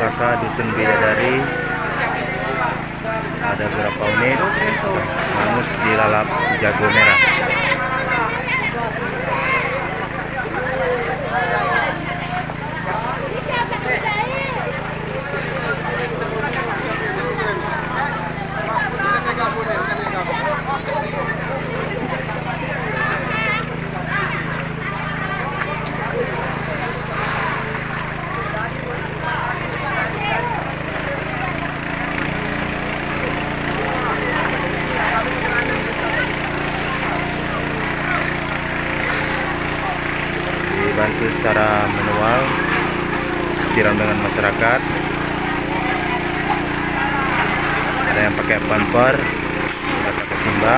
Malapaka, Dusun Bidadari. Ada beberapa unit hangus dilalap si jago merah. Dibantu secara manual, siram dengan masyarakat. Ada yang pakai pamper, ada pakai timba.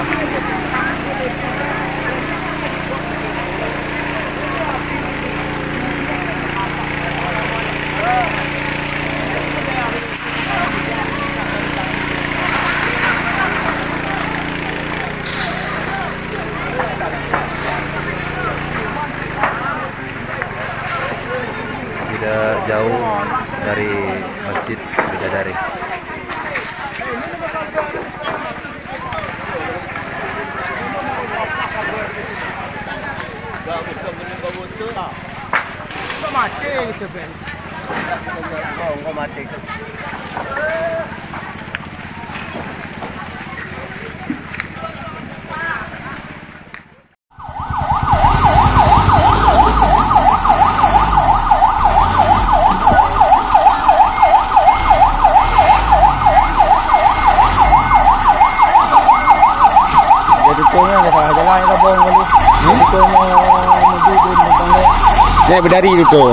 Tidak jauh dari Masjid Bidadari. Mati gitu Ben. Enggak mati. Jadi punya ada jalan kita bong kali. Itu mau mobil bangga. Ya berdari itu.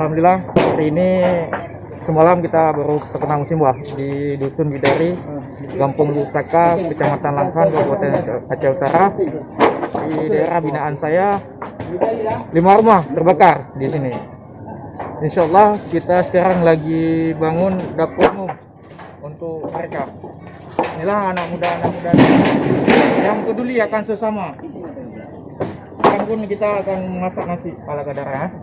alhamdulillah hari ini semalam kita baru terkena musim buah di Dusun Bidari, Kampung Lusaka, Kecamatan Langkan, Kabupaten Aceh Utara. Di daerah binaan saya 5 rumah terbakar di sini. Insya Allah kita sekarang lagi bangun dapur umum untuk mereka. Inilah anak muda yang peduli akan sesama. Sekarang pun kita akan memasak nasi ala kadar.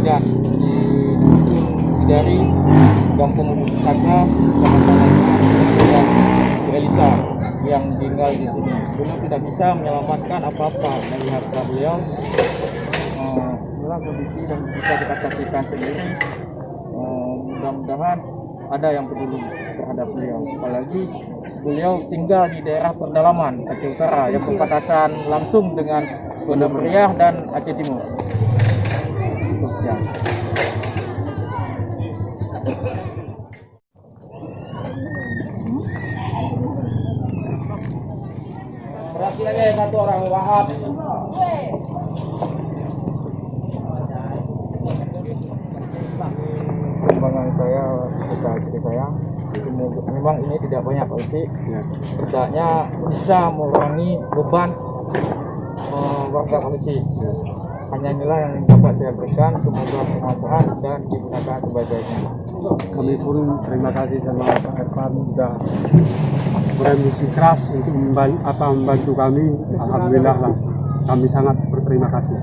Ya, di Dusun Bidari, Kampung Lusaka, Kecamatan Elisa yang tinggal di sini. Beliau tidak bisa menyelamatkan apa-apa melihat beliau. Inilah kondisi dan bisa kita saksikan sendiri. Mudah-mudahan ada yang peduli terhadap beliau. Apalagi beliau tinggal di daerah pedalaman Aceh Utara yang berbatasan langsung dengan Banda Meriah dan Aceh Timur. Ya. Berhasilannya satu orang Wahab. Perkembangan saya, istri saya, memang ini tidak banyak polisi. Setidaknya bisa mengurangi beban warga polisi. Hanya inilah yang dapat saya berikan, semoga bermanfaat dan digunakan sebaik-baiknya. Kami pun terima kasih sama Pak Irfan sudah beremisi keras untuk membantu kami. Alhamdulillah lah, kami sangat berterima kasih.